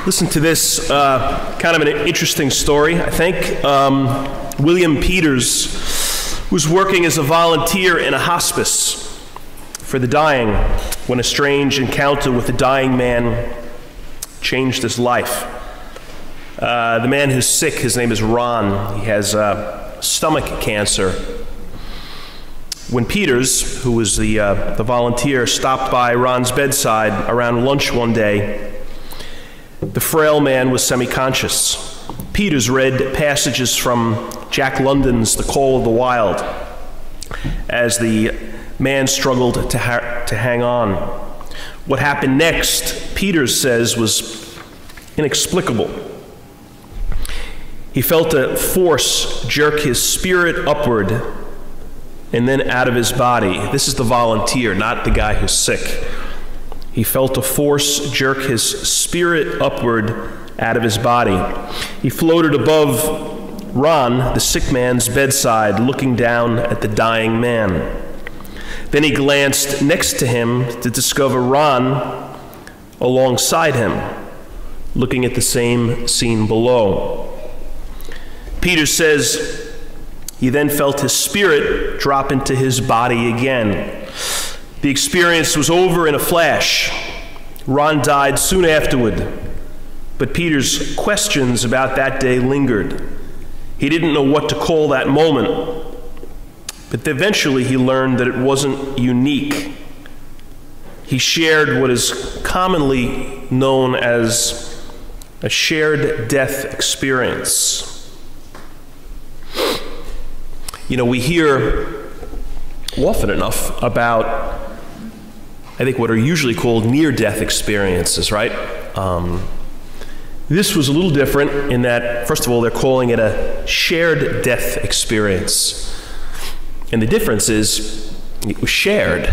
Listen to this, kind of an interesting story, I think. William Peters was working as a volunteer in a hospice for the dying when a strange encounter with a dying man changed his life. The man who's sick, his name is Ron. He has stomach cancer. When Peters, who was the volunteer, stopped by Ron's bedside around lunch one day, the frail man was semi-conscious. Peters read passages from Jack London's The Call of the Wild as the man struggled to hang on. What happened next, Peters says, was inexplicable. He felt a force jerk his spirit upward and then out of his body. This is the volunteer, not the guy who's sick. He felt a force jerk his spirit upward out of his body. He floated above Ron, the sick man's bedside, looking down at the dying man. Then he glanced next to him to discover Ron alongside him, looking at the same scene below. Peter says he then felt his spirit drop into his body again. The experience was over in a flash. Ron died soon afterward, but Peter's questions about that day lingered. He didn't know what to call that moment, but eventually he learned that it wasn't unique. He shared what is commonly known as a shared death experience. You know, we hear often enough about, I think, what are usually called near-death experiences, right? This was a little different in that, first of all, they're calling it a shared death experience. And the difference is it was shared.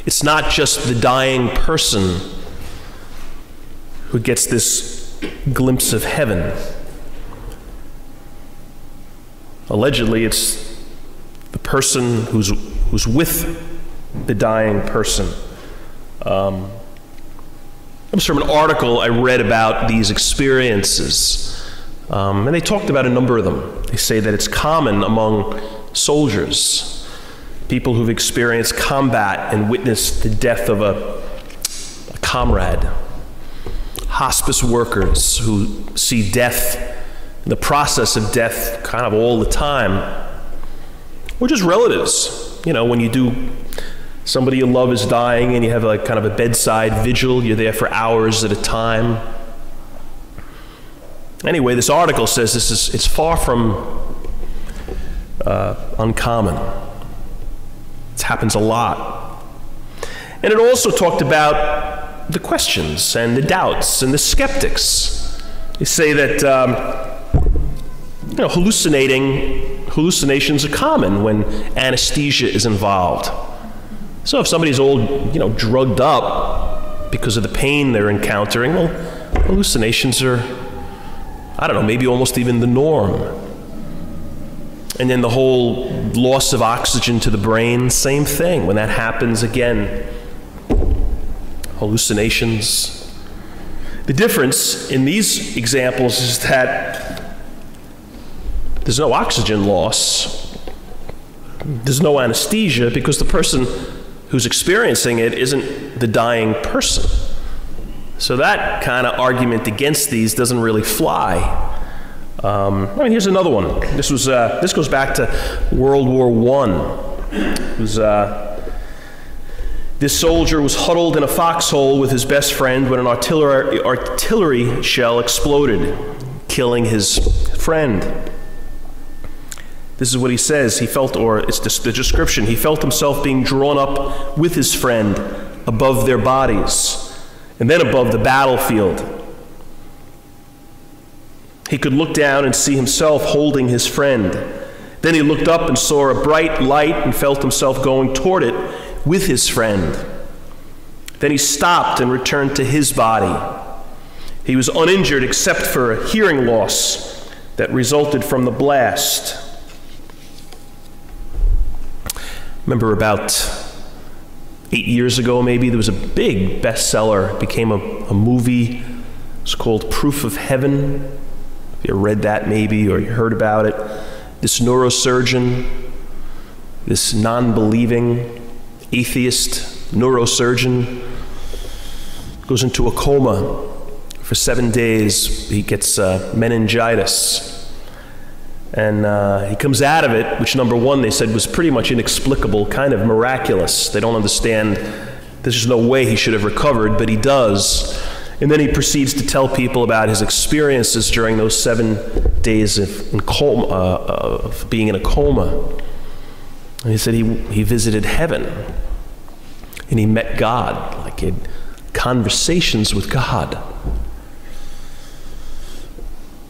It's not just the dying person who gets this glimpse of heaven. Allegedly, it's the person who's with the dying person. It was from an article I read about these experiences, and they talked about a number of them. They say that it's common among soldiers, people who've experienced combat and witnessed the death of a comrade, hospice workers who see death, the process of death kind of all the time, or just relatives. You know, when you do, somebody you love is dying and you have like kind of a bedside vigil, you're there for hours at a time. Anyway, this article says it's far from uncommon. It happens a lot. And it also talked about the questions and the doubts and the skeptics. They say that hallucinations are common when anesthesia is involved. So if somebody's all, drugged up because of the pain they're encountering, well, hallucinations are, maybe almost even the norm. And then the whole loss of oxygen to the brain, same thing. When that happens again, hallucinations. The difference in these examples is that there's no oxygen loss. There's no anesthesia because the person who's experiencing it isn't the dying person. So that kind of argument against these doesn't really fly. Here's another one. This goes back to World War I. This soldier was huddled in a foxhole with his best friend when an artillery shell exploded, killing his friend. This is what he says. He felt, or it's the description, he felt himself being drawn up with his friend above their bodies and then above the battlefield. He could look down and see himself holding his friend. Then he looked up and saw a bright light and felt himself going toward it with his friend. Then he stopped and returned to his body. He was uninjured except for a hearing loss that resulted from the blast. Remember about 8 years ago maybe, there was a big bestseller, became a movie. It's called Proof of Heaven. If you read that maybe, or you heard about it. This neurosurgeon, this non-believing atheist neurosurgeon goes into a coma. For 7 days, he gets meningitis. And he comes out of it, which number one, they said was pretty much inexplicable, kind of miraculous. They don't understand, there's just no way he should have recovered, but he does. And then he proceeds to tell people about his experiences during those 7 days of being in a coma. And he said he visited heaven, and he met God, like he had conversations with God.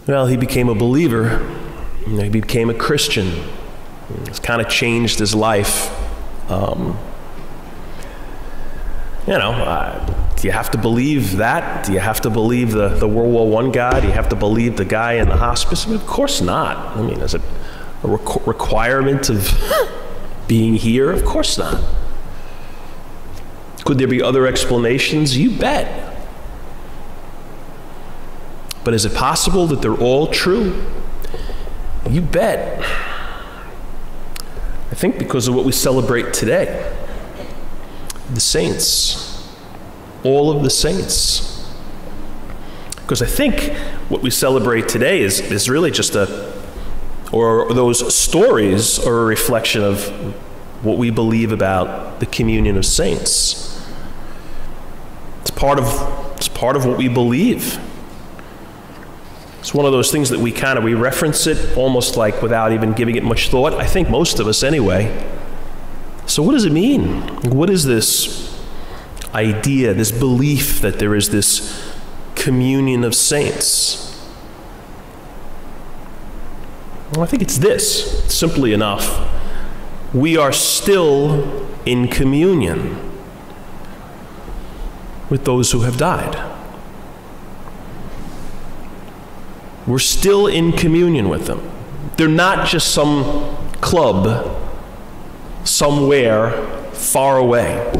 Well, he became a believer. He became a Christian. It's kind of changed his life. Do you have to believe that? Do you have to believe the World War I guy? Do you have to believe the guy in the hospice? I mean, of course not. I mean, is it a requirement of being here? Of course not. Could there be other explanations? You bet. But is it possible that they're all true? You bet. I think because of what we celebrate today. The saints. All of the saints. Because I think what we celebrate today is really just or those stories are a reflection of what we believe about the communion of saints. It's part of what we believe. It's one of those things that we reference it almost like without even giving it much thought. I think most of us anyway. So what does it mean? What is this idea, this belief that there is this communion of saints? Well, I think it's this, simply enough. We are still in communion with those who have died. We're still in communion with them. They're not just some club somewhere far away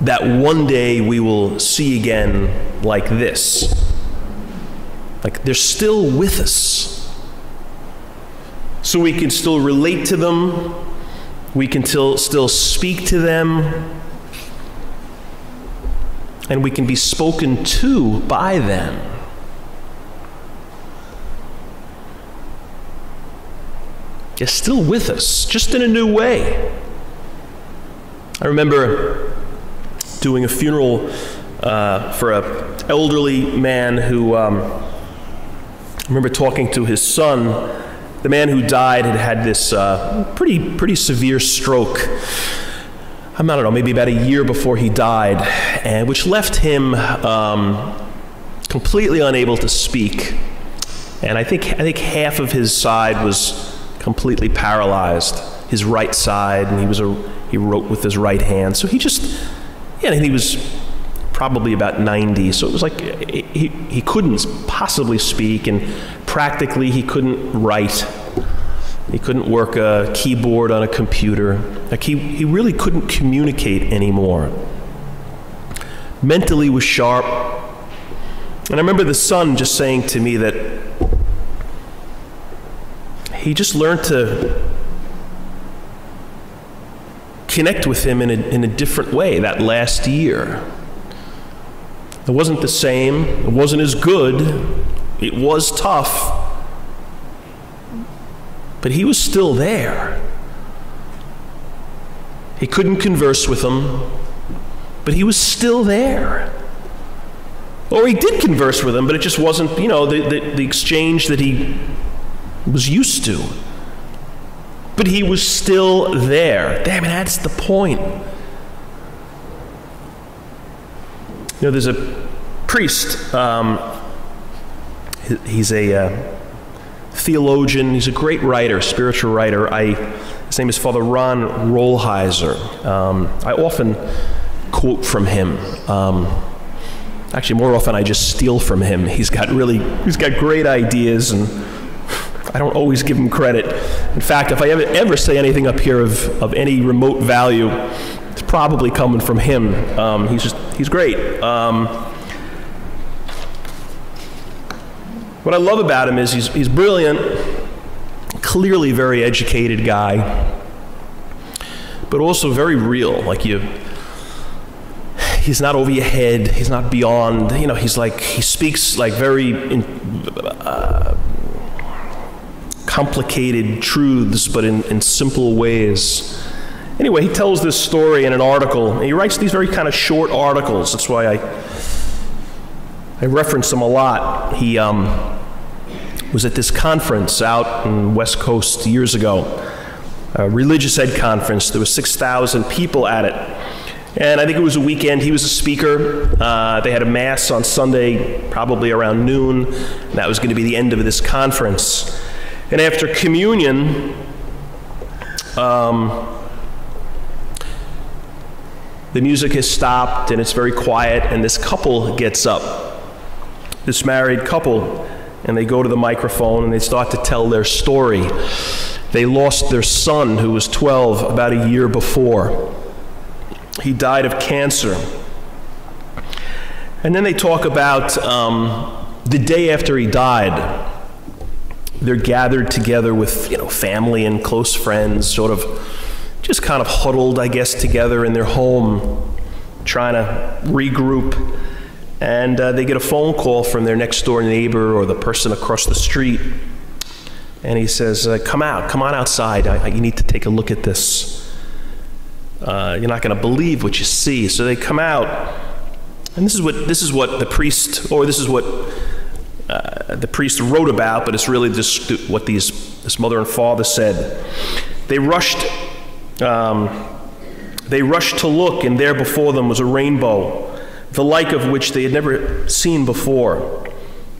that one day we will see again like this. Like they're still with us. So we can still relate to them. We can still speak to them. And we can be spoken to by them. Is still with us, just in a new way. I remember doing a funeral for an elderly man who, I remember talking to his son. The man who died had this pretty severe stroke. I don't know, maybe about a year before he died, and which left him completely unable to speak. And I think half of his side was completely paralyzed, his right side, and he wrote with his right hand. So he was probably about 90, so it was like he couldn't possibly speak, and practically he couldn't write. He couldn't work a keyboard on a computer. Like he really couldn't communicate anymore. Mentally was sharp. And I remember the son just saying to me that he just learned to connect with him in a different way that last year. It wasn't the same. It wasn't as good. It was tough. But he was still there. He couldn't converse with him, but he was still there. Or he did converse with him, but it just wasn't, the exchange that he was used to. But he was still there. Damn it, that's the point. There's a priest. He's a theologian. He's a great writer, spiritual writer. His name is Father Ron Rolheiser. I often quote from him. Actually, more often I just steal from him. He's got great ideas, and I don't always give him credit. In fact, if I ever say anything up here of any remote value, it's probably coming from him. He's great. What I love about him is he's brilliant, clearly very educated guy, but also very real. Like he's not over your head. He's not beyond. You know, he speaks like very complicated truths, but in simple ways. Anyway, he tells this story in an article, and he writes these very kind of short articles. That's why I reference him a lot. He was at this conference out in West Coast years ago, a religious ed conference. There were 6,000 people at it. And I think it was a weekend. He was a speaker. They had a mass on Sunday, probably around noon. And that was going to be the end of this conference. And after communion, the music has stopped and it's very quiet, and this couple gets up, this married couple, and they go to the microphone and they start to tell their story. They lost their son, who was 12, about a year before. He died of cancer. And then they talk about the day after he died. They're gathered together with, family and close friends, sort of just kind of huddled, I guess, together in their home, trying to regroup. And they get a phone call from their next door neighbor or the person across the street. And he says, come on outside. You need to take a look at this. You're not going to believe what you see. So they come out, and this is what the priest, or this is what the priest wrote about, but it's really just what this mother and father said. They rushed to look, and there before them was a rainbow, the like of which they had never seen before,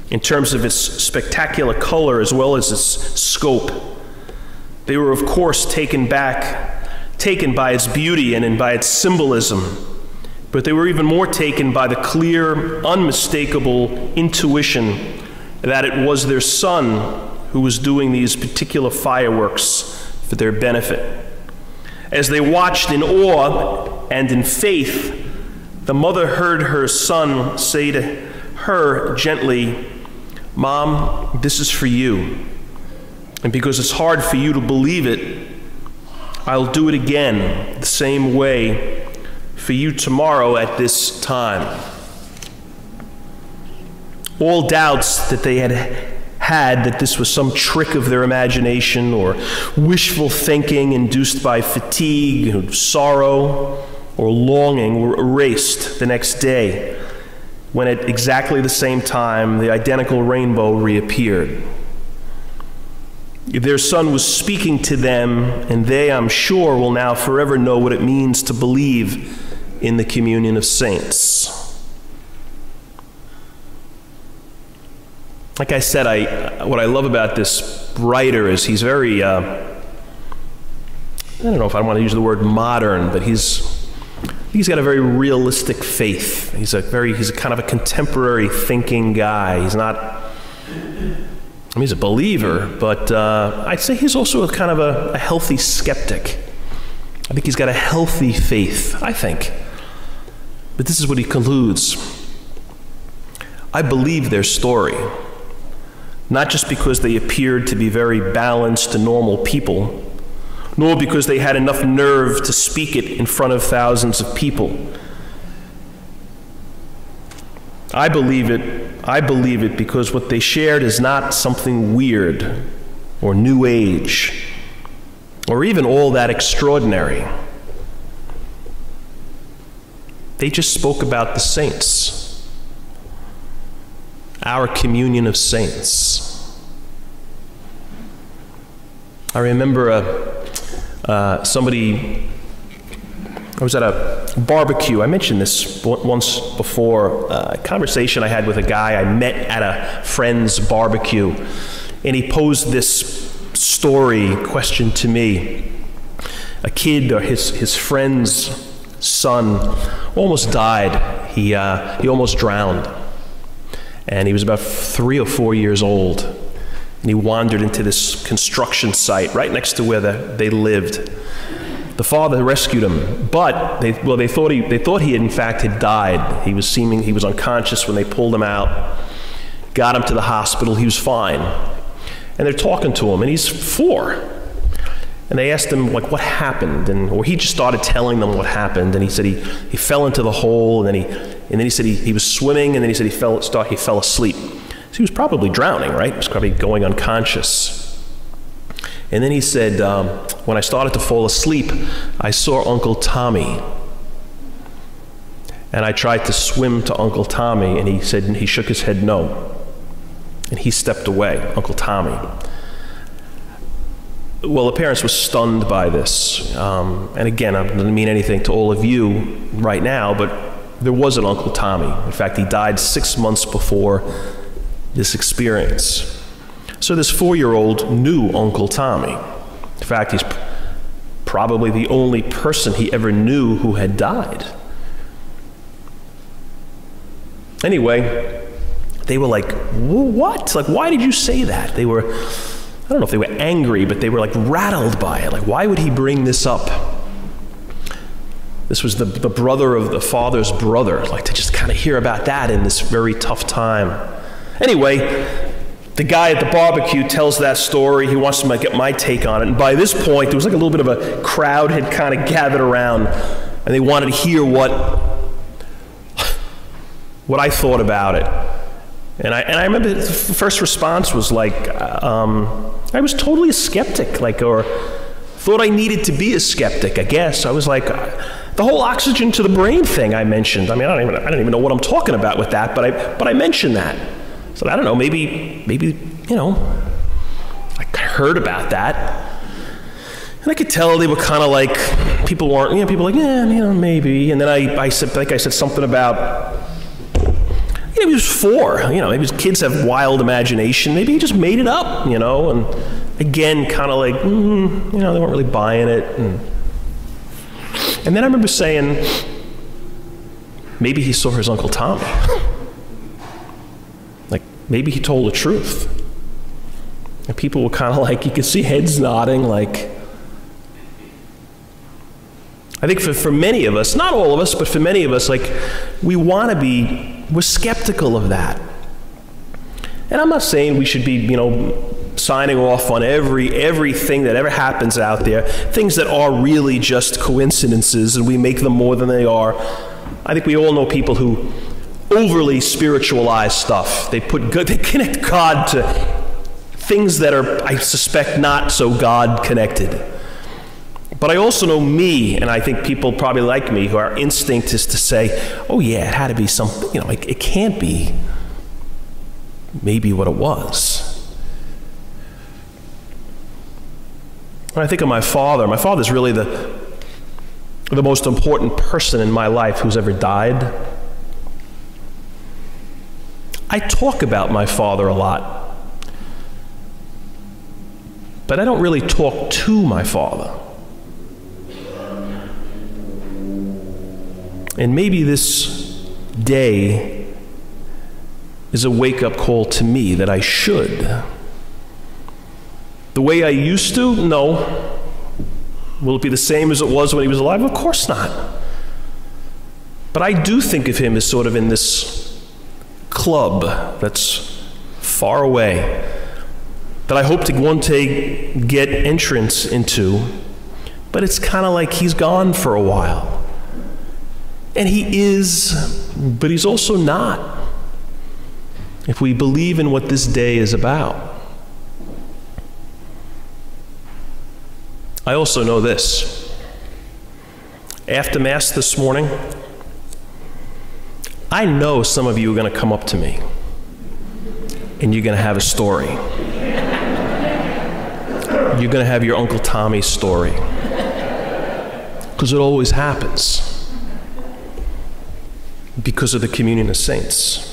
in terms of its spectacular color as well as its scope. They were, of course, taken by its beauty and by its symbolism, but they were even more taken by the clear, unmistakable intuition that it was their son who was doing these particular fireworks for their benefit. As they watched in awe and in faith, the mother heard her son say to her gently, "Mom, this is for you. And because it's hard for you to believe it, I'll do it again the same way for you tomorrow at this time." All doubts that they had that this was some trick of their imagination or wishful thinking induced by fatigue, sorrow, or longing were erased the next day, when at exactly the same time the identical rainbow reappeared. Their son was speaking to them, and they, I'm sure, will now forever know what it means to believe in the communion of saints. Like I said, what I love about this writer is he's very, I don't know if I want to use the word modern, but he's got a very realistic faith. He's a kind of a contemporary thinking guy. He's a believer, but I'd say he's also a kind of a healthy skeptic. I think he's got a healthy faith, I think. But this is what he concludes. I believe their story, not just because they appeared to be very balanced and normal people, nor because they had enough nerve to speak it in front of thousands of people. I believe it because what they shared is not something weird or new age or even all that extraordinary. They just spoke about the saints, our communion of saints. I remember I was at a barbecue. I mentioned this once before, a conversation I had with a guy I met at a friend's barbecue, and he posed this question to me. A kid, or his friend's son, almost died. He almost drowned, and he was about 3 or 4 years old. And he wandered into this construction site right next to where they lived. The father rescued him, but they thought he in fact had died. He was unconscious when they pulled him out, got him to the hospital. He was fine, and they're talking to him, and he's 4. And they asked him what happened, or he just started telling them what happened. And he said he fell into the hole, and then he said he was swimming, and then he said he fell asleep. So he was probably drowning, right? He was probably going unconscious. And then he said, when I started to fall asleep, I saw Uncle Tommy. And I tried to swim to Uncle Tommy, and he shook his head no. And he stepped away, Uncle Tommy. Well, the parents were stunned by this. And again, I don't mean anything to all of you right now, but there was an Uncle Tommy. In fact, he died 6 months before this experience. So this 4-year-old knew Uncle Tommy. In fact, he's probably the only person he ever knew who had died. Anyway, they were like, what? Like, why did you say that? They were, I don't know if they were angry, but they were like rattled by it. Like, why would he bring this up? This was the brother of the father's brother. Like, to just kind of hear about that in this very tough time. Anyway, the guy at the barbecue tells that story. He wants to get my take on it. And by this point, there was like a little bit of a crowd had kind of gathered around, and they wanted to hear what I thought about it. And I remember the first response was like, I was totally a skeptic, or thought I needed to be a skeptic, I guess. I was like, the whole oxygen to the brain thing I mentioned. I mean, I don't even know what I'm talking about with that, but I mentioned that. So I don't know, maybe I heard about that. And I could tell they were kind of like, people weren't, people were like, yeah, maybe. And then I said something about, he was 4, maybe his kids have wild imagination. Maybe he just made it up, and again, kind of like, they weren't really buying it. And then I remember saying, maybe he saw his Uncle Tommy. Like, maybe he told the truth. And people were kind of like, you could see heads nodding, like, I think for many of us, not all of us, but for many of us, like, we're skeptical of that. And I'm not saying we should be, signing off on everything that ever happens out there, things that are really just coincidences, and we make them more than they are. I think we all know people who overly spiritualize stuff. They connect God to things that are, I suspect, not so God connected. But I also know me, and I think people probably like me, who our instinct is to say, oh yeah, it had to be something, it can't be maybe what it was. When I think of my father's really the most important person in my life who's ever died. I talk about my father a lot, but I don't really talk to my father. And maybe this day is a wake-up call to me that I should. The way I used to? No. Will it be the same as it was when he was alive? Of course not. But I do think of him as sort of in this club that's far away, that I hope to one day get entrance into, but it's kind of like he's gone for a while. And he is, but he's also not, if we believe in what this day is about. I also know this. After Mass this morning, I know some of you are going to come up to me, and you're going to have a story. You're going to have your Uncle Tommy story, because it always happens, because of the communion of saints.